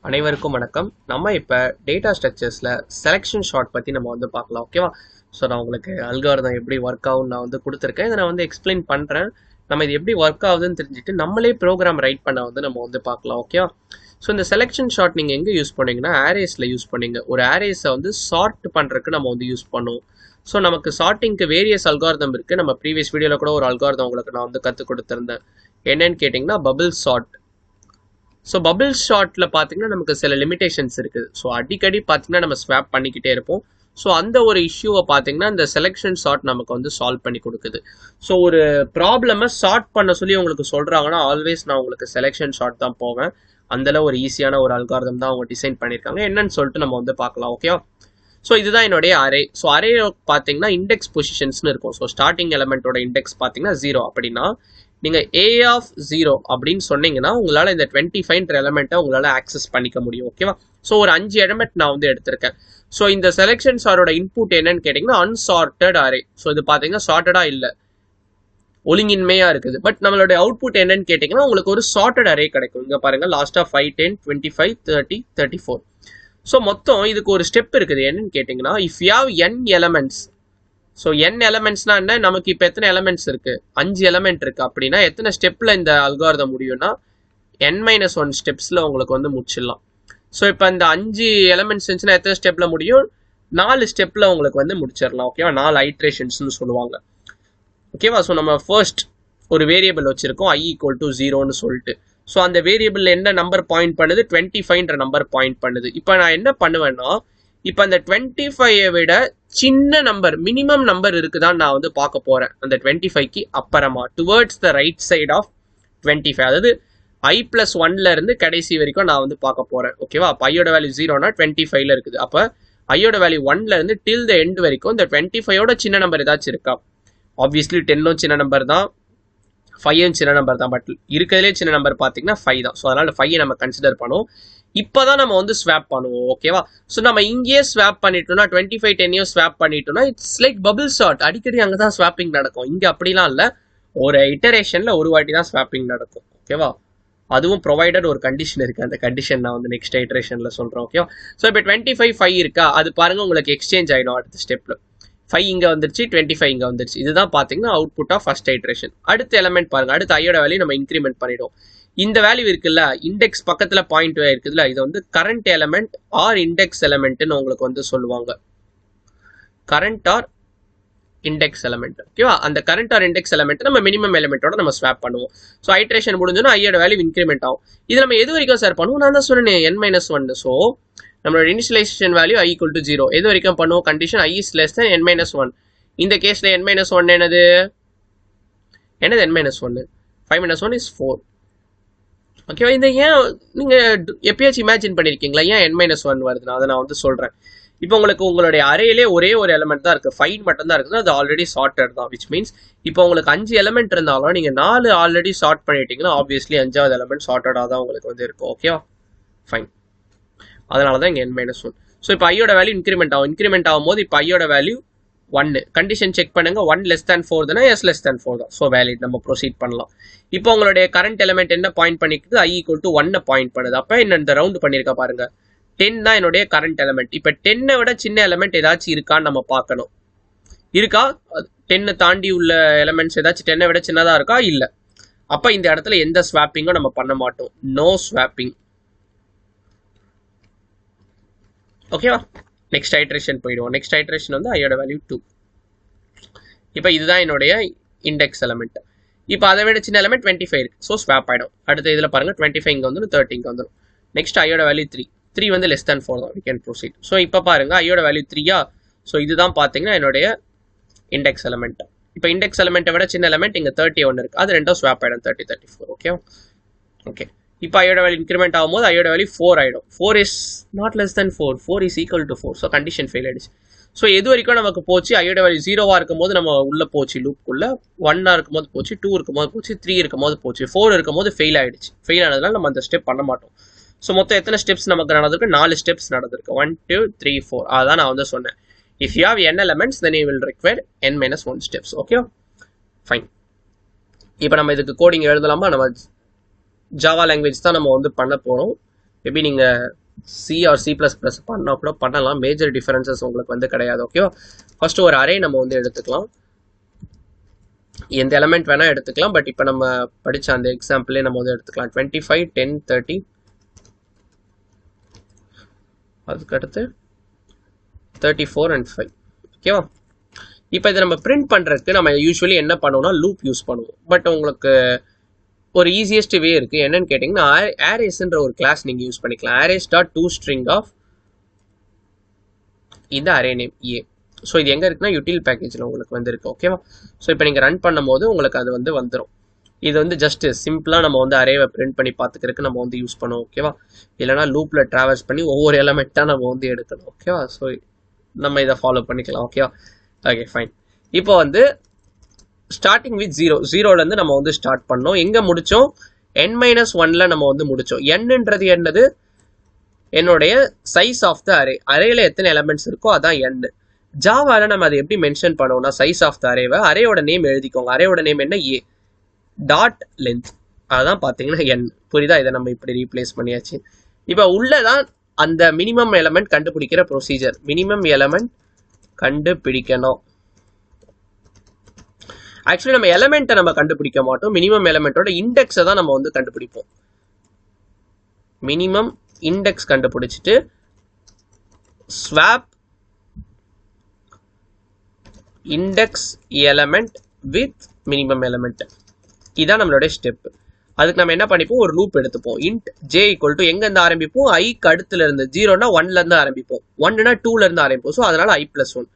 அனைவருக்கும் வணக்கம். நம்ம இப்போ டேட்டா ஸ்ட்ரக்சர்ஸில் செலெக்ஷன் ஷார்ட் பற்றி நம்ம வந்து பார்க்கலாம். ஓகேவா? ஸோ நான் உங்களுக்கு அல்காரிதம் எப்படி ஒர்க் ஆகும்னு நான் வந்து கொடுத்துருக்கேன். இதை நான் வந்து எக்ஸ்பிளைன் பண்ணுறேன். நம்ம இது எப்படி ஒர்க் ஆகுதுன்னு தெரிஞ்சுட்டு நம்மளே ப்ரோக்ராம் ரைட் பண்ண வந்து நம்ம வந்து பார்க்கலாம். ஓகேவா? ஸோ இந்த செலெக்ஷன் ஷார்ட் நீங்கள் எங்கே யூஸ் பண்ணீங்கன்னா ஆரேஸில் யூஸ் பண்ணீங்க. ஒரு ஆரேஸை வந்து சார்ட் பண்ணுறதுக்கு நம்ம வந்து யூஸ் பண்ணுவோம். ஸோ நமக்கு சார்ட்டிங்க்கு வேரியஸ் அல்காரிதம் இருக்குது. நம்ம ப்ரீவியஸ் வீடியோவில் கூட ஒரு அல்காரிதம் உங்களுக்கு நான் வந்து கற்றுக் கொடுத்துருந்தேன். என்னன்னு கேட்டிங்கன்னா பபிள் சார்ட். ஸோ பபிள் ஷார்ட்டில் பார்த்தீங்கன்னா நமக்கு சில லிமிடேஷன்ஸ் இருக்குது. ஸோ அடிக்கடி பார்த்தீங்கன்னா நம்ம ஸ்வாப் பண்ணிக்கிட்டே இருப்போம். ஸோ அந்த ஒரு இஷ்யூவை பார்த்தீங்கன்னா இந்த செலெக்ஷன் ஷார்ட் நமக்கு வந்து சால்வ் பண்ணி கொடுக்குது. ஸோ ஒரு ப்ராப்ளமை சார்ட் பண்ண சொல்லி உங்களுக்கு சொல்கிறாங்கன்னா ஆல்வேஸ் நான் உங்களுக்கு செலெக்ஷன் ஷார்ட் தான் போவேன். அந்தளவு ஒரு ஈஸியான ஒரு அல்காரிதம் தான் அவங்க டிசைன் பண்ணியிருக்காங்க. என்னன்னு சொல்லிட்டு நம்ம வந்து பார்க்கலாம். ஓகேவா? ஸோ இதுதான் என்னுடைய அரே. ஸோ அரே பார்த்தீங்கன்னா இண்டெக்ஸ் பொசிஷன்ஸ்னு இருக்கும். ஸோ ஸ்டார்டிங் எலமெண்ட்டோட இண்டெக்ஸ் பார்த்தீங்கன்னா 0 அப்படின்னா நீங்கள் ஏ ஆஃப் 0 அப்படின்னு சொன்னீங்கன்னா உங்களால் இந்த 25 எலமெண்ட்டை உங்களால் ஆக்சஸ் பண்ணிக்க முடியும். ஓகேவா? ஸோ ஒரு 5 எலமெண்ட் நான் வந்து எடுத்திருக்கேன். ஸோ இந்த செலெக்ஷன் சாரோட இன்புட் என்னன்னு கேட்டிங்கன்னா அன்சார்ட்டட் அரே. ஸோ இது பார்த்தீங்கன்னா சார்ட்டடாக இல்லை, ஒழுங்கின்மையாக இருக்குது. பட் நம்மளுடைய அவுட்புட் என்னன்னு கேட்டிங்கன்னா உங்களுக்கு ஒரு சார்ட்டட் அரே கிடைக்கும். இங்கே பாருங்கள் லாஸ்ட்டாக 5, 10, 25, 30, 34. ஸோ மொத்தம் இதுக்கு ஒரு ஸ்டெப் இருக்குது. என்னன்னு கேட்டிங்கன்னா if you have n elements. So n எலமெண்ட்ஸ்னா என்ன? நமக்கு இப்போ எத்தனை எலமெண்ட்ஸ் இருக்குது? 5 எலமெண்ட் இருக்குது. அப்படின்னா எத்தனை ஸ்டெப்பில் இந்த அல்காரிதம் முடியும்னா n-1 ஸ்டெப்ஸில் உங்களுக்கு வந்து முடிச்சிடலாம். ஸோ இப்போ இந்த 5 எலமெண்ட்ஸ் இருந்துச்சுன்னா எத்தனை ஸ்டெப்பில் முடியும்? 4 ஸ்டெப்பில் உங்களுக்கு வந்து முடிச்சிடலாம். ஓகேவா? 4 ஐட்ரேஷன்ஸ்னு சொல்லுவாங்க. ஓகேவா? ஸோ நம்ம ஃபர்ஸ்ட் ஒரு வேரியபிள் வச்சுருக்கோம் i = 0ன்னு சொல்லிட்டு. ஸோ அந்த வேரியபிள் என்ன நம்பர் பாயிண்ட் பண்ணுது? 25ன்ற நம்பர் பாயிண்ட் பண்ணுது. இப்போ நான் என்ன பண்ணுவேன்னா இப்போ அந்த 25ஐ விட சின்ன நம்பர் மினிமம் நம்பர் இருக்குதான்னு நான் வந்து பார்க்க போகிறேன். அந்த 25க்கு அப்புறமா towards the right side of 25, அதாவது i+1ல இருந்து கடைசி வரைக்கும் நான் வந்து பார்க்க போகிறேன். ஓகேவா? அப்போ ஐயோட வேல்யூ 0னா 25ல இருக்குது. அப்போ ஐயோட வேல்யூ 1ல இருந்து டில் த எண்ட் வரைக்கும் இந்த 25ஓட சின்ன நம்பர் ஏதாச்சும் இருக்கா? ஆப்வியஸ்லி 10ம் சின்ன நம்பர் தான், 5ம் சின்ன நம்பர் தான். பட் இருக்கிறதுலே சின்ன நம்பர் பார்த்தீங்கன்னா 5 தான். ஸோ அதனால் 5 நம்ம கன்சிடர் பண்ணுவோம். இப்போதான் நம்ம வந்து ஸ்வாப் பண்ணுவோம். ஓகேவா? ஸோ நம்ம இங்கேயே ஸ்வாப் பண்ணிட்டோம்னா 25, 10 ஸ்வாப் பண்ணிட்டோம்னா இட்ஸ் லைக் பபிள் ஷார்ட். அடிக்கடி அங்கே தான் ஸ்வாப்பிங் நடக்கும். இங்கே அப்படிலாம் இல்லை, ஒரு இட்டரேஷனில் ஒரு வாட்டி தான் ஸ்வாப்பிங் நடக்கும். ஓகேவா? அதுவும் ப்ரொவைடட் ஒரு கண்டிஷன் இருக்குது. அந்த கண்டிஷன் நான் வந்து நெக்ஸ்ட் ஐட்ரேஷனில் சொல்கிறேன். ஓகேவா? ஸோ இப்போ 25, 5 இருக்கா? அது பாருங்கள் உங்களுக்கு எக்ஸ்சேஞ்ச் ஆகிடும் அடுத்த ஸ்டெப்பில். 5 இங்கே வந்துருச்சு, 25 இங்கே வந்துருச்சு. இதுதான் பார்த்தீங்கன்னா அவுட்புட் ஆஃப் ஃபர்ஸ்ட் ஐட்ரேஷன். அடுத்த எலமெண்ட் பாருங்கள். அடுத்த ஐயோட வேல்யூ நம்ம இன்க்ரிமெண்ட் பண்ணிவிடும். இந்த வேல்யூ இருக்குல்ல, இண்டெக்ஸ் பக்கத்தில் பாயிண்ட் இருக்குதுல்ல, இது வந்து கரண்ட் எலமெண்ட் ஆர் இண்டெக்ஸ் எலமெண்ட்னு உங்களுக்கு வந்து சொல்லுவாங்க. Current or index element. ஓகேவா? அந்த கரண்ட் ஆர் இண்டெக்ஸ் எலமெண்ட் நம்ம மினிமம் எலமெண்ட்டோட நம்ம ஸ்வாப் பண்ணுவோம். ஸோ ஐட்ரேஷன் முடிஞ்சோன்னா ஐயோட வேல்யூ இன்க்ரிமெண்ட் ஆகும். இது நம்ம எது வரைக்கும் சார் பண்ணுவோம்? நான் தான் சொன்னேன் n-1. ஸோ நம்மளோட இனிஷியலைசேஷன் வேல்யூ i = 0 எது வரைக்கும் பண்ணுவோம்? Condition i is less than n-1. இந்த கேஸில் n-1 என்னது n-1? 5 - 1 is 4. ஓகேவா? இந்த ஏன் நீங்கள் எப்பயாச்சும் இமேஜின் பண்ணியிருக்கீங்களா ஏன் n-1 வருதுன்னா? அதை நான் வந்து சொல்கிறேன். இப்போ உங்களுக்கு உங்களுடைய அரேலே ஒரே ஒரு எலமெண்ட் தான் இருக்குது, 5 மட்டும் தான் இருக்குது. அது ஆல்ரெடி சார்ட்டட் தான். விச் மீன்ஸ் இப்போ உங்களுக்கு 5 எலமெண்ட் இருந்தாலும் நீங்கள் 4 ஆல்ரெடி சார்ட் பண்ணிட்டீங்கன்னா ஆப்வியஸ்லி 5வது எலமெண்ட் சார்ட்டடாக தான் உங்களுக்கு வந்து இருக்கும். ஓகேவா? ஃபைன். அதனால தான் இங்கே n-1. ஸோ இப்போ ஐயோட வேல்யூ இன்க்ரிமெண்ட் ஆகும். இன்க்ரிமெண்ட் ஆகும்போது இப்போ ஐயோட வேல்யூ 1. கண்டிஷன் செக் பண்ணுங்க. 1 less than 4 தானே? எஸ் less than 4 தான். So valid. நம்ம ப்ரொசீட் பண்ணலாம். இப்போ உங்களுடைய கரண்ட் எலமெண்ட் என்ன பாயிண்ட் பண்ணிக்குது? i = 1 பாயிண்ட் பண்ணுது. அப்போ என்ன இந்த ரவுண்ட் பண்ணியிருக்கா பாருங்க, 10 தான் என்னுடைய கரண்ட் எலமெண்ட். இப்போ 10ஐ விட சின்ன எலமெண்ட் ஏதாச்சும் இருக்கான்னு நம்ம பார்க்கணும். இருக்கா? 10 தாண்டி உள்ள எலமெண்ட்ஸ் ஏதாச்சும் 10ஐ விட சின்னதாக இருக்கா? இல்லை. அப்போ இந்த இடத்துல எந்த ஸ்வாப்பிங்கும் நம்ம பண்ண மாட்டோம். No swapping. ஓகேவா? நெக்ஸ்ட் ஐட்ரேஷன் போயிடுவோம். நெக்ஸ்ட் ஐட்ரேஷன் வந்து ஐயோட வேல்யூ 2. இப்போ இதுதான் என்னுடைய இண்டெக்ஸ் எலமெண்ட். இப்போ அதை விட சின்ன எலமெண்ட் 25 இருக்கு. ஸோ ஸ்வாப் ஆகிடும். அடுத்த இதில் பாருங்கள் 25 இங்கே வந்துடும், 30 இங்கே வந்துடும். நெக்ஸ்ட் ஐயோட வேல்யூ 3 வந்து less than 4 தான். We can proceed. ஸோ இப்போ பாருங்கள் ஐயோட வேல்யூ 3யா? ஸோ இதுதான் பார்த்தீங்கன்னா என்னுடைய இண்டெக்ஸ் எலமெண்ட். இப்போ இண்டெக்ஸ் எலமெண்ட்டை விட சின்ன எலமெண்ட் இங்கே 31 இருக்குது. அது ரெண்டும் ஸ்வாப் ஆகிடும், 30, 34. Okay okay. இப்போ ஐயோட வேல்யூ இன்க்ரிமெண்ட் ஆகும்போது ஐயோட வேல்யூ 4 ஆகிடும். 4 is not less than 4. 4 is equal to 4. So condition fail ஆகிடுச்சு. ஸோ எது வரைக்கும் நமக்கு போச்சு? ஐயோட வேல்யூ 0வா இருக்கும்போது நம்ம உள்ளே போச்சு லூப்புக்குள்ளே, 1ஆ இருக்கும்போது போச்சு, 2 இருக்கும்போது போச்சு, 3 இருக்கும்போது போச்சு, 4 இருக்கும்போது ஃபெயில் ஆகிடுச்சு. ஃபெயில் ஆனதுனால நம்ம அந்த ஸ்டெப் பண்ண மாட்டோம். ஸோ மொத்தம் எத்தனை ஸ்டெப்ஸ் நமக்கு நடந்திருக்கு? 4 ஸ்டெப்ஸ் நடந்திருக்கு. 1, 2, 3, 4. அதான் நான் வந்து சொன்னேன். If you have n elements then you will require n-1 steps. Okay fine. இப்போ நம்ம இதுக்கு கோடிங் எழுதலாமா? நம்ம ஜாவா லாங்குவேஜ் தான் நம்ம வந்து பண்ண போகிறோம். மேபி நீங்கள் C or C plus plus பண்ணால் கூட பண்ணலாம். மேஜர் டிஃபரன்சஸ் உங்களுக்கு வந்து கிடையாது. ஓகேவா? ஃபர்ஸ்ட் ஒரு அரே நம்ம வந்து எடுத்துக்கலாம். எந்த எலமெண்ட் வேணால் எடுத்துக்கலாம். பட் இப்போ நம்ம படித்த அந்த எக்ஸாம்பிளே நம்ம வந்து எடுத்துக்கலாம். 25, 10, 30, அதுக்கடுத்து 34 and 5. ஓகேவா? இப்போ இதை நம்ம பிரிண்ட் பண்ணுறதுக்கு நம்ம யூஸ்வலி என்ன பண்ணுவோம்னா லூப் யூஸ் பண்ணுவோம். பட் உங்களுக்கு ஒரு ஈஸியஸ்ட் வே இருக்குது. என்னன்னு கேட்டிங்கன்னா அரேஸ்ன்ற ஒரு கிளாஸ் நீங்கள் யூஸ் பண்ணிக்கலாம். Arrays dot to string of இந்த அரே நேம் ஏ. ஸோ இது எங்கே இருக்குன்னா யூட்டில் பேக்கேஜில் உங்களுக்கு வந்து இருக்குது. ஓகேவா? ஸோ இப்போ நீங்கள் ரன் பண்ணும் போது உங்களுக்கு அது வந்து வந்துடும். இது வந்து ஜஸ்ட் சிம்பிளாக நம்ம வந்து அரேவை பிரிண்ட் பண்ணி பார்த்துக்கிறதுக்கு நம்ம வந்து யூஸ் பண்ணுவோம். ஓகேவா? இல்லைனா லூப்பில் ட்ராவல்ஸ் பண்ணி ஒவ்வொரு எலமெண்ட்டாக நம்ம வந்து எடுக்கணும். ஓகேவா? ஸோ நம்ம இதை ஃபாலோ பண்ணிக்கலாம். ஓகேவா? Okay fine. இப்போ வந்து ஸ்டார்டிங் வித் 0, 0லேருந்து நம்ம வந்து ஸ்டார்ட் பண்ணோம். எங்கே முடித்தோம்? n-1ல் நம்ம வந்து முடித்தோம். என்னன்றது என்னது? என்னுடைய சைஸ் ஆஃப் த அரே. அரேல எத்தனை எலமெண்ட்ஸ் இருக்கோ அதான் n. ஜாவால நம்ம அதை எப்படி மென்ஷன் பண்ணுவோம்னா சைஸ் ஆஃப் த அரேவை அரேயோட நேம் எழுதிக்கோங்க. அரேயோட நேம் என்ன? A dot length. அதான் பார்த்தீங்கன்னா n. புரியுதா? இதை நம்ம இப்படி ரீப்ளேஸ் பண்ணியாச்சு. இப்போ உள்ளதான் அந்த மினிமம் எலமெண்ட் கண்டுபிடிக்கிற ப்ரொசீஜர். மினிமம் எலமெண்ட் கண்டுபிடிக்கணும். ஆக்சுவலி நம்ம எலமெண்ட்டை நம்ம கண்டுபிடிக்க மாட்டோம். மினிமம் எலமெண்ட்டோட இண்டெக்ஸை தான் நம்ம வந்து கண்டுபிடிப்போம். மினிமம் இண்டெக்ஸ் கண்டுபிடிச்சிட்டு swap index element with minimum element. இதான் நம்மளுடைய ஸ்டெப். அதுக்கு நம்ம என்ன பண்ணிப்போம்? ஒரு லூப் எடுத்துப்போம். இன்ட் ஜே ஈக்குவல் டு எங்கேருந்து ஆரம்பிப்போம்? ஐக்கு அடுத்துல இருந்து. 0னா 1லேருந்து ஆரம்பிப்போம். 1னா 2லேருந்து ஆரம்பிப்போம். ஸோ அதனால i+1.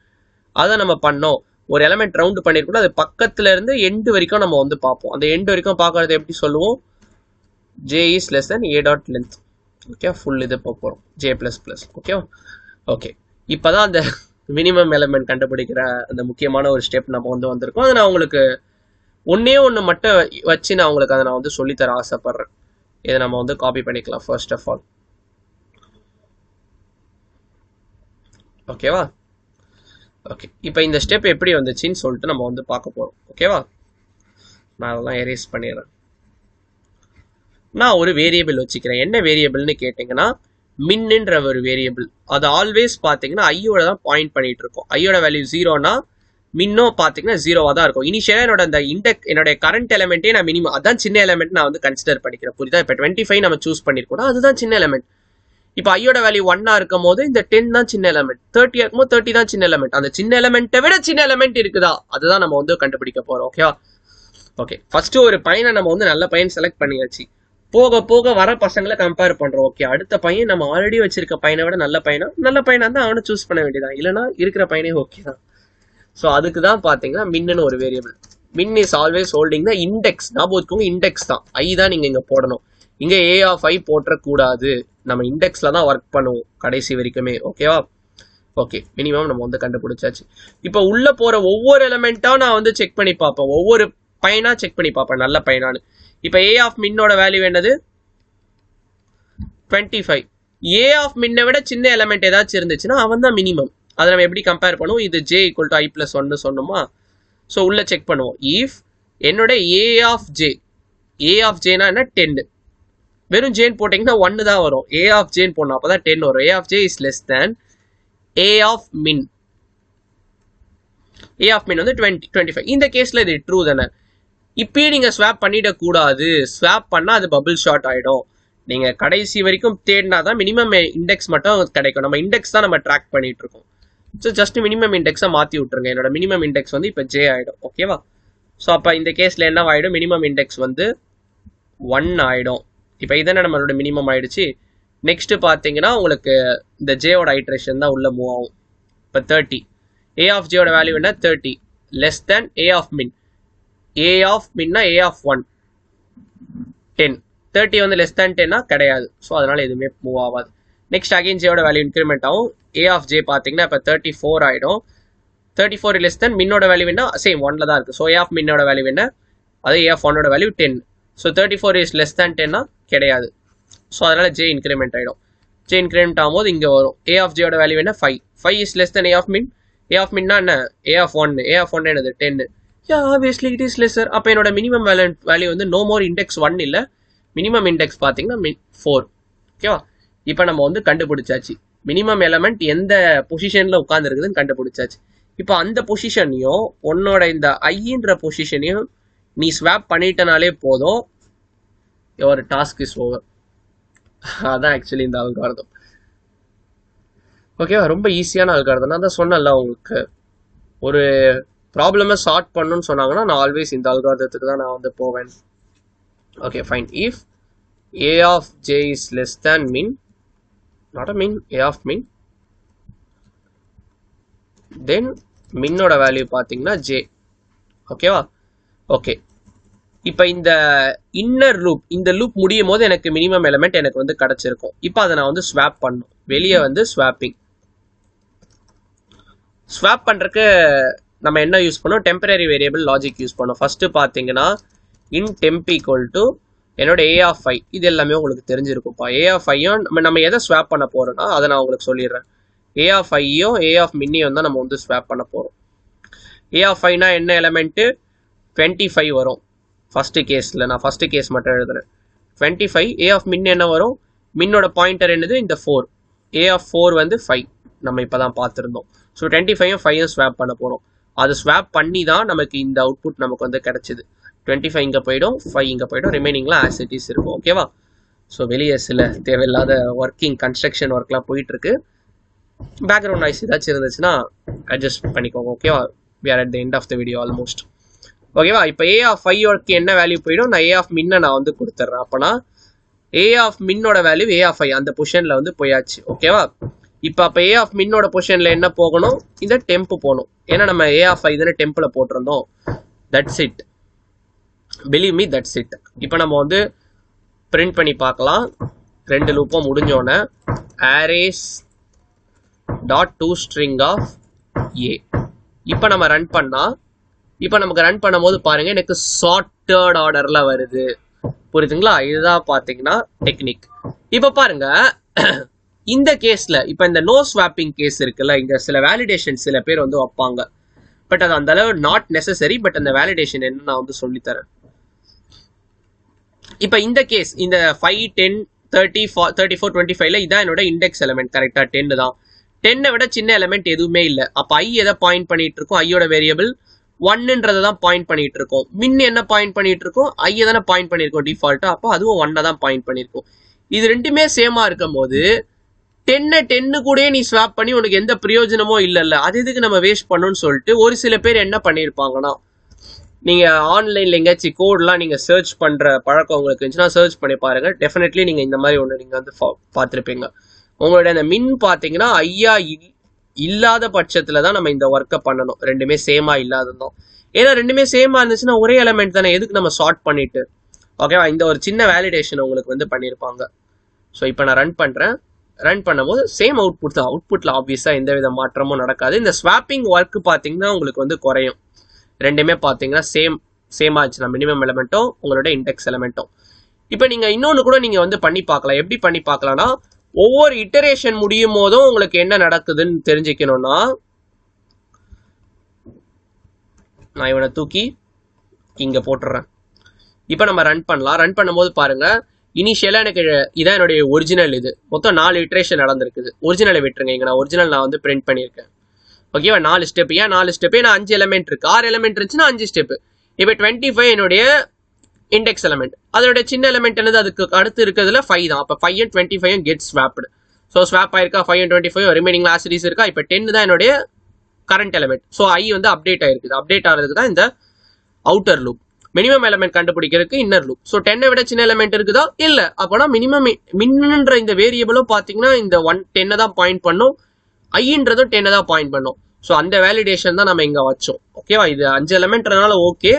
அதை நம்ம பண்ணோம். ஒரு எலமெண்ட் ரவுண்ட் பண்ணிருக்கோம். அது பக்கத்துல இருந்து எண்டு வரைக்கும் நம்ம வந்து பார்ப்போம். அந்த எண்டு வரைக்கும் பார்க்கறது எப்படி சொல்லுவோம்? J is less than A dot length. Okay, full இது போகிறோம் ஜே ப்ளஸ் ப்ளஸ். ஓகேவா? ஓகே, இப்போதான் அந்த மினிமம் எலமெண்ட் கண்டுபிடிக்கிற அந்த முக்கியமான ஒரு ஸ்டெப் நம்ம வந்து வந்திருக்கோம். அதை நான் உங்களுக்கு ஒன்னே ஒன்று மட்டும் வச்சு நான் உங்களுக்கு அதை நான் வந்து சொல்லித்தர ஆசைப்படுறேன். இதை நம்ம வந்து காப்பி பண்ணிக்கலாம் ஃபர்ஸ்ட் ஆஃப் ஆல். ஓகேவா? ஓகே, இப்போ இந்த ஸ்டெப் எப்படி வந்துச்சுன்னு சொல்லிட்டு நம்ம வந்து பார்க்க போகிறோம். ஓகேவா? நான் அதெல்லாம் எரேஸ் பண்ணிடுறேன். நான் ஒரு வேரியபிள் வச்சுக்கிறேன். என்ன வேரியபிள்னு கேட்டிங்கன்னா மின்னுன்ற ஒரு வேரியபிள். அது ஆல்வேஸ் பார்த்தீங்கன்னா ஐயோட தான் பாயிண்ட் பண்ணிட்டு இருக்கோம். ஐயோட வேல்யூ 0னா மின்னோ பார்த்தீங்கன்னா 0வா தான் இருக்கும். இனிஷியலாக என்னோட அந்த என்னுடைய கரண்ட் எலமெண்ட்டே நான் மினிமம் அதான் சின்ன எலமெண்ட் நான் வந்து கன்சிடர் பண்ணிக்கிறேன். புரியுதா? இப்போ 25 நம்ம சூஸ் பண்ணிருக்கோம், அதுதான் சின்ன எலமெண்ட். இப்போ ஐயோட வேல்யூ 1 இருக்கும் போது இந்த 10 தான் சின்ன எலமெண்ட். 30 இருக்கும்போது 30 தான் சின்ன எலமெண்ட். அந்த சின்ன எலமெண்ட்டை விட சின்ன எலமெண்ட் இருக்குதா அதுதான் நம்ம வந்து கண்டுபிடிக்க போறோம். ஓகேவா? ஓகே, ஃபர்ஸ்ட் ஒரு பையனை நம்ம வந்து நல்ல பையன் செலக்ட் பண்ணியாச்சு. போக போக வர பசங்களை கம்பேர் பண்றோம். ஓகே, அடுத்த பையன் நம்ம ஆல்ரெடி வச்சிருக்க பையனை விட நல்ல பையனா தான் அவனை சூஸ் பண்ண வேண்டியதான். இல்லைனா இருக்கிற பையனே ஓகே தான். ஸோ அதுக்கு தான் பார்த்தீங்கன்னா மின்னு ஒரு வேரியபிள். மின் is always holding the index. ஞாபகம் வச்சுக்கோங்க, இண்டெக்ஸ் தான். ஐ தான் நீங்க இங்க போடணும். இங்க ஏ ஆஃப் ஐ போட்டக்கூடாது. நம்ம இண்டெக்ஸ்ல தான் ஒர்க் பண்ணுவோம் கடைசி வரைக்குமே. ஓகேவா? ஓகே, மினிமம் நம்ம வந்து கண்டுபிடிச்சாச்சு. இப்போ உள்ள போற ஒவ்வொரு எலமெண்டா நான் வந்து செக் பண்ணி பார்ப்பேன். ஒவ்வொரு பையனா செக் பண்ணி பார்ப்பேன் நல்ல பையனான்னு. இப்போ ஏ ஆஃப் மின்னோட வேல்யூ என்னது? 25. ஏ ஆஃப் மின்னை விட சின்ன எலமெண்ட் ஏதாச்சும் இருந்துச்சுன்னா அவன் தான் மினிமம். அதை நம்ம எப்படி கம்பேர் பண்ணுவோம்? இது ஜே ஈக்குவல் டு i+1 சொன்னோமா? ஸோ உள்ள செக் பண்ணுவோம். இஃப் என்னோட ஏ ஆஃப் ஜேனா என்ன? 10. வெறும் ஜேன் போட்டிங்கன்னா 1 தான் வரும். ஏ ஆஃப் ஜேன் போடணும், அப்போ தான் 10 வரும். A of j is less than a of min. A of மின் வந்து 25. இந்த கேஸில் இது ட்ரூ தானே? இப்பயே நீங்கள் ஸ்வாப் பண்ணிடக்கூடாது. ஸ்வாப் பண்ணால் அது பபிள் ஷார்ட் ஆகிடும். நீங்கள் கடைசி வரைக்கும் தேடினா தான் மினிமம் இண்டெக்ஸ் மட்டும் கிடைக்கும். நம்ம இண்டெக்ஸ் தான் நம்ம ட்ராக் பண்ணிட்டு இருக்கோம். ஸோ ஜஸ்ட் மினிமம் இண்டெக்ஸை மாற்றி விட்டுருங்க. என்னோட மினிமம் இண்டெக்ஸ் வந்து இப்போ ஜே ஆகிடும். ஓகேவா? ஸோ அப்போ இந்த கேஸில் என்ன ஆகிடும்? மினிமம் இண்டெக்ஸ் வந்து 1 ஆகிடும். இப்போ இதென்ன நம்மளோட மினிமம் ஆயிடுச்சு. நெக்ஸ்ட் பார்த்தீங்கன்னா உங்களுக்கு இந்த ஜேயோட ஐட்ரேஷன் தான் உள்ள மூவ் ஆகும். இப்போ 30. ஏ ஆஃப் ஜேயோட வேல்யூ என்ன? 30 less than a of min. A of மின்னா ஏ ஆஃப் 1 10. 30 வந்து லெஸ் தேன் 10னா கிடையாது. ஸோ அதனால எதுவுமே மூவ் ஆகாது. நெக்ஸ்ட் அகைன் ஜேயோட வேல்யூ இன்க்ரிமெண்ட் ஆகும். ஏ ஆஃப் ஜே பார்த்தீங்கன்னா இப்போ 34 ஆகிடும். 34 லெஸ் தேன் மின்னோட வேல்யூ என்ன? சேம் 1ல தான் இருக்குது. ஸோ ஏ ஆஃப் மின்னோட வேல்யூ என்ன? அது ஏ ஆஃப் 1ஓட value 10. So 34 is less than 10னா கிடையாது. ஸோ அதனால ஜே இன்க்ரிமெண்ட் ஆகிடும். ஜே இன்க்ரிமெண்ட் ஆகும்போது இங்கே வரும். ஏ ஆஃப் ஜேயோட வேல்யூ என்ன? 5. 5 is less than a of min. A of மின்னா என்ன? ஏ ஆஃப் 1. ஏ ஆஃப் 1 என்னது? 10. Obviously it is lesser. அப்போ என்னோட மினிமம் வேல்யூ வந்து நோ மோர் இண்டெக்ஸ் 1 இல்லை. மினிமம் இண்டெக்ஸ் பார்த்தீங்கன்னா 4. ஓகேவா? இப்போ நம்ம வந்து கண்டுபிடிச்சாச்சு மினிமம் எலமெண்ட் எந்த பொசிஷன்ல உட்கார்ந்துருக்குதுன்னு கண்டுபிடிச்சாச்சு. இப்போ அந்த பொசிஷனையும் உன்னோட இந்த ஐன்ற பொசிஷனையும் நீ ஸ்வாப் பண்ணிட்டனாலே போதும், ஒரு டாஸ்க் இஸ் ஓவர். அதான் ஆக்சுவலி இந்த அல்காரிதம். ஓகேவா, ரொம்ப ஈஸியான அல்காரிதம். நான் தான் சொன்னல உங்களுக்கு, ஒரு ப்ராப்ளமை சால்வ் பண்ணணும்னு சொன்னாங்கன்னா நான் ஆல்வேஸ் இந்த அல்காரிதத்துக்கு தான் நான் வந்து போவேன். Okay fine. If a of j is less than min, not a min, a of min, then மின்னோட வேல்யூ பார்த்தீங்கன்னா j. ஓகேவா, ஓகே. இப்போ இந்த இன்னர் லூப், இந்த லூப் முடியும் போது எனக்கு மினிமம் எலிமெண்ட் எனக்கு வந்து கிடைச்சிருக்கும். இப்போ அதை நான் வந்து ஸ்வாப் பண்ணணும். வெளியே வந்து ஸ்வாப்பிங். ஸ்வாப் பண்ணுறதுக்கு நம்ம என்ன யூஸ் பண்ணோம், டெம்பரரி வேரியபிள் லாஜிக் யூஸ் பண்ணோம். ஃபர்ஸ்ட் பார்த்தீங்கன்னா இன் டெம்ப் ஈக்குவல் டு என்னோட ஏ ஆஃப் ஐ. இது எல்லாமே உங்களுக்கு தெரிஞ்சிருக்கும்ப்பா. ஏ ஆஃப் ஐயும் நம்ம எதை ஸ்வாப் பண்ண போறோம்னா அதை நான் உங்களுக்கு சொல்லிடுறேன். ஏ ஆஃப் ஐயும் ஏ ஆஃப் மின்னியும் தான் நம்ம வந்து ஸ்வாப் பண்ண போறோம். ஏ ஆஃப் ஐனா என்ன எலமெண்ட், 25 வரும் ஃபர்ஸ்ட் கேஸ்ல. நான் ஃபர்ஸ்ட் கேஸ் மட்டும் எழுதுறேன். 25. ஏ ஆஃப் மின் என்ன வரும், மின்னோட பாயிண்டர் என்னது இந்த 4. ஏ ஆஃப் 4 வந்து 5 நம்ம இப்பதான் பார்த்துருந்தோம். ஸோ 25யும் 5யும் ஸ்வாப் பண்ண போறோம். அது ஸ்வாப் பண்ணி தான் நமக்கு இந்த அவுட்புட் நமக்கு வந்து கிடைச்சிது. 25 இங்கே போயிடும், 5 இங்கே போயிடும், ரிமைனிங்லாம் ஆஸ் இட் இஸ் இருக்கும். ஓகேவா. ஸோ வெளியே சில தேவையில்லாத ஒர்க்கிங் கன்ஸ்ட்ரக்ஷன் ஒர்க்லாம் போயிட்டு இருக்கு. பேக்ரவுண்ட் நாய்ஸ் ஏதாச்சும் இருந்துச்சுன்னா அட்ஜஸ்ட் பண்ணிக்கோங்க. ஓகேவா, we are at the end of the video almost. ஓகேவா. இப்போ ஏ ஆஃப் ஐ ஒர்க்கு என்ன வேல்யூ போயிடும், நான் ஏ ஆஃப் மின்னை நான் வந்து கொடுத்துட்றேன். அப்போனா ஏ ஆஃப் மின்னோட வேல்யூ ஏ ஆஃப் ஐ அந்த பொசிஷனில் வந்து போயாச்சு. ஓகேவா. இப்போ அப்போ ஏ ஆஃப் மின்னோட பொசிஷனில் என்ன போகணும், இந்த டெம்ப் போகணும். ஏன்னா நம்ம ஏ ஆஃப் ஐ தானே டெம்பில் போட்டிருந்தோம். That's it, believe me, that's it. இப்போ நம்ம வந்து பிரிண்ட் பண்ணி பார்க்கலாம். ரெண்டு லூப்பும் முடிஞ்சோடனே arrays dot to string of a. இப்போ நம்ம ரன் பண்ணா, இப்போ நமக்கு ரன் பண்ணும் போது பாருங்க எனக்கு சார்ட்டட் ஆர்டர்ல வருது. புரியுதுங்களா, இதுதான் பார்த்தீங்கன்னா டெக்னிக். இப்போ பாருங்க இந்த கேஸ்ல, இப்போ இந்த நோ ஸ்வாப்பிங் கேஸ் இருக்குல்ல, இங்க சில வேலிடேஷன் சில பேர் வந்து வைப்பாங்க. பட் அது அந்த அளவு நாட் நெசசரி. பட் அந்த வேலிடேஷன் என்ன நான் வந்து சொல்லித்தரேன். இப்போ இந்த கேஸ், இந்த 5, 10, 30, 34, 25ல இதான் என்னோட இண்டெக்ஸ் எலிமெண்ட். கரெக்டா 10 தான். 10 விட சின்ன எலிமெண்ட் எதுவுமே இல்லை. அப்போ ஐ எதை பாயிண்ட் பண்ணிட்டு இருக்கோம், ஐயோட வேரியபிள் 1ன்றதை தான் பாயிண்ட் பண்ணிட்டு இருக்கோம். மின் என்ன பாயிண்ட் பண்ணிட்டு இருக்கோம், ஐயை தானே பாயிண்ட் பண்ணிருக்கோம் டிஃபால்ட்டா. அப்போ அதுவும் 1 தான் பாயிண்ட் பண்ணிருக்கோம். இது ரெண்டுமே சேமா இருக்கும் போது 10 கூட நீ ஸ்வாப் பண்ணி உனக்கு எந்த பிரயோஜனமோ இல்லைல்ல, அது எதுக்கு நம்ம வேஸ்ட் பண்ணணும்னு சொல்லிட்டு ஒரு சில பேர் என்ன பண்ணியிருப்பாங்கன்னா, நீங்க ஆன்லைன்ல எங்கேயாச்சும் கோட்லாம் நீங்க சர்ச் பண்ற பழக்கம் உங்களுக்கு இருந்துச்சுன்னா சர்ச் பண்ணி பாருங்க. டெஃபினெட்லி நீங்க இந்த மாதிரி ஒன்று நீங்க வந்து பார்த்துருப்பீங்க. உங்களோட அந்த மின் பார்த்தீங்கன்னா ஐயா இல்லாத பட்சத்துல தான் நம்ம இந்த ஒர்க்கை பண்ணணும். ரெண்டுமே சேமா இல்லாததும். ஏன்னா ரெண்டுமே சேமா இருந்துச்சுன்னா ஒரே எலிமெண்ட் தானே, எதுக்கு நம்ம ஷார்ட் பண்ணிட்டு. ஓகேவா, இந்த ஒரு சின்ன வேலிடேஷன் உங்களுக்கு வந்து பண்ணியிருப்பாங்க. ஸோ இப்போ நான் ரன் பண்றேன். ரன் பண்ணும்போது சேம் அவுட்புட் தான். அவுட்புட்ல ஆப்வியஸா எந்த வித மாற்றமும் நடக்காது. இந்த ஸ்வாப்பிங் ஒர்க் பார்த்தீங்கன்னா உங்களுக்கு வந்து குறையும். ரெண்டுமே பார்த்தீங்கன்னா சேம் ஆச்சுன்னா மினிமம் எலிமெண்ட்டும் உங்களோட இண்டெக்ஸ் எலிமெண்ட்டும். இப்போ நீங்க இன்னொன்று கூட நீங்க வந்து பண்ணி பார்க்கலாம். எப்படி பண்ணி பார்க்கலாம்னா, ஒவ்வொரு இட்டரேஷன் முடியும் போதும் உங்களுக்கு என்ன நடக்குதுன்னு தெரிஞ்சுக்கணும்னா, நான் இவனை தூக்கி இங்க போட்டுறேன். இப்போ நம்ம ரன் பண்ணலாம். ரன் பண்ணும்போது பாருங்க, இனிஷியலா எனக்கு இதான் என்னுடைய ஒரிஜினல். இது மொத்தம் 4 இட்டரேஷன் நடந்திருக்குது. ஒரிஜினலை விட்டுருங்க, இங்க நான் ஒரிஜினல் நான் வந்து பிரிண்ட் பண்ணியிருக்கேன். ஓகேவா, 4 ஸ்டெப். ஏன் 4 ஸ்டெப், நான் 5 எலிமெண்ட் இருக்கு. 6 எலிமெண்ட் இருந்துச்சுன்னா 5 ஸ்டெப். இப்போ 25 என்னுடைய இண்டெக்ஸ் எலிமெண்ட். அதோட சின்ன எலிமெண்ட் என்னது, அதுக்கு அடுத்து இருக்கிறதுல 5 தான். அப்போ 5 and 25 get swabbed. So swap ஆயிருக்கா, 5 and 25 ரிமைனிங் ஆசிரிஸ் இருக்கா. இப்போ 10 தான் என்னுடைய கரண்ட் எலிமெண்ட். ஸோ ஐ வந்து அப்டேட் ஆயிருக்குது. அப்டேட் ஆகிறதுக்கு தான் இந்த அவுட்டர் லூப். மினிமம் எலிமெண்ட் கண்டுபிடிக்கிறதுக்கு இன்னர் லூப். ஸோ 10 விட சின்ன எலிமெண்ட் இருக்குதா, இல்ல. அப்போனா மினிமம் மின்ன்ற இந்த வேரியபிளும் பார்த்தீங்கன்னா இந்த 10 தான் பாயிண்ட் பண்ணும், ஐன்றதும் 10 தான் பாயிண்ட் பண்ணும். ஸோ அந்த வேலிடேஷன் தான் நம்ம இங்க வச்சோம். ஓகேவா, இது 5 எலிமெண்ட்னால ஓகே.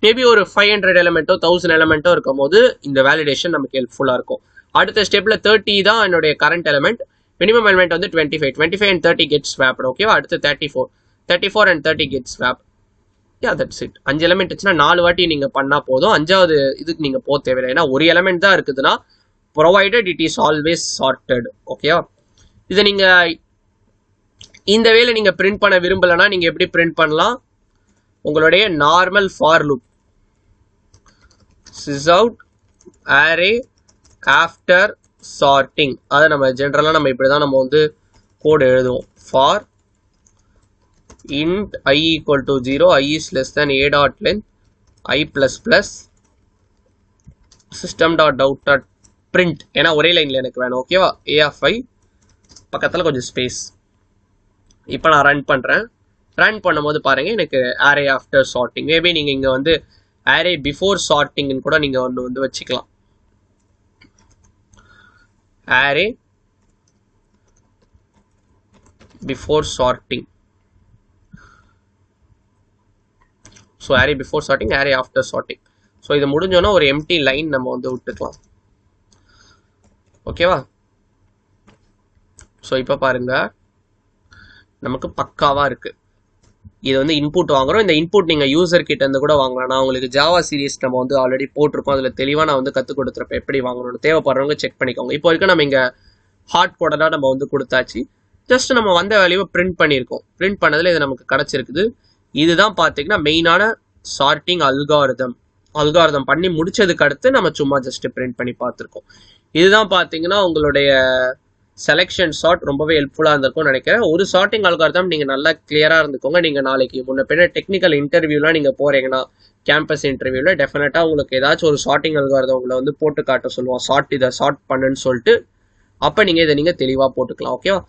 மேபி ஒரு 500 எலிமெண்ட்டோ 1000 எலிமெண்ட்டோ இருக்கும் போது இந்த வேலிடேஷன் நமக்கு ஹெல்ப்ஃபுல்லா இருக்கும். அடுத்த ஸ்டெப்ல 30 தான் என்னுடைய கரண்ட் எலிமெண்ட். மினிமம் எலிமெண்ட் வந்து 25 and 30 கெட் ஸ்வாப்டு. ஓகேவா, அடுத்து 34 and 30 get swap. Yeah, that's it. 5 element வச்சுன்னா 4 வாட்டி நீங்க பண்ணா போதும். 5வது இதுக்கு நீங்க போக தேவையில்லை. ஏன்னா ஒரு எலிமெண்ட் தான் இருக்குதுன்னா provided it is always sorted. ஓகேவா, இதை நீங்க இந்த வேலை நீங்க பிரிண்ட் பண்ண விரும்பலன்னா நீங்க எப்படி பிரிண்ட் பண்ணலாம், உங்களுடைய normal for loop sysout array after sorting. அதை நம்ம ஜென்ரலாக நம்ம இப்படி தான் நம்ம வந்து கோடு எழுதுவோம். For int I equal to 0, I is less than a dot length, I plus plus system dot out dot print. ஏன்னா ஒரே லைனில் எனக்கு வேணும். ஓகேவா? a of I பக்கத்தில் கொஞ்சம் ஸ்பேஸ். இப்போ நான் ரன் பண்ணுறேன். ரன் பண்ணும்போது பாருங்கள் எனக்கு array after sorting. மேபி நீங்கள் இங்கே வந்து array before sorting கூட நீங்கள் வந்து வச்சுக்கலாம். array before sorting. So array before sorting, array after sorting. So இது முடிஞ்சோன்னா ஒரு எம்டி லைன் நம்ம வந்து விட்டுக்கலாம். ஓகேவா? ஸோ இப்போ பாருங்க நமக்கு பக்காவாக இருக்குது. இது வந்து இன்புட் வாங்குறோம். இந்த இன்புட் நீங்கள் யூசர் கிட்ட இருந்து கூட வாங்கலாம். நான் உங்களுக்கு ஜாவா சீரிஸ் நம்ம வந்து ஆல்ரெடி போட்டிருக்கோம். அதில் தெளிவாக நான் வந்து கற்றுக் கொடுத்துருப்பேன் எப்படி வாங்கணும்னு. தேவைப்படுறவங்க செக் பண்ணிக்கோங்க. இப்போ வரைக்கும் நம்ம இங்கே ஹார்ட் கோடடாக நம்ம வந்து கொடுத்தாச்சு. ஜஸ்ட் நம்ம வந்த வேல்யூவை பிரிண்ட் பண்ணியிருக்கோம். பிரிண்ட் பண்ணதில் இது நமக்கு கிடச்சிருக்குது. இதுதான் பார்த்தீங்கன்னா மெயினான சார்ட்டிங் அல்காரிதம் பண்ணி முடிச்சதுக்கு அடுத்து நம்ம சும்மா ஜஸ்ட் பிரிண்ட் பண்ணி பார்த்துருக்கோம். இதுதான் பார்த்தீங்கன்னா உங்களுடைய செலெக்ஷன் ஷார்ட் ரொம்பவே ஹெல்ப்ஃபுல்லாக இருந்திருக்கும்னு நினைக்கிறேன். ஒரு சார்ட்டிங் அல்காரிதம் நீங்கள் நல்லா கிளியராக இருந்துக்கோங்க. நீங்கள் நாளைக்கு முன்ன பின்ன டெக்னிக்கல் இன்டர்வியூலாம் நீங்கள் போகிறீங்கன்னா கேம்பஸ் இன்டர்வியூவில் டெஃபினட்டாக உங்களுக்கு ஏதாச்சும் ஒரு சார்ட்டிங் அல்காரிதம் உங்களை வந்து போட்டு காட்ட சொல்லுவோம். இதை ஷார்ட் பண்ணுன்னு சொல்லிட்டு அப்போ நீங்கள் இதை நீங்கள் தெளிவாக போட்டுக்கலாம். ஓகேவா?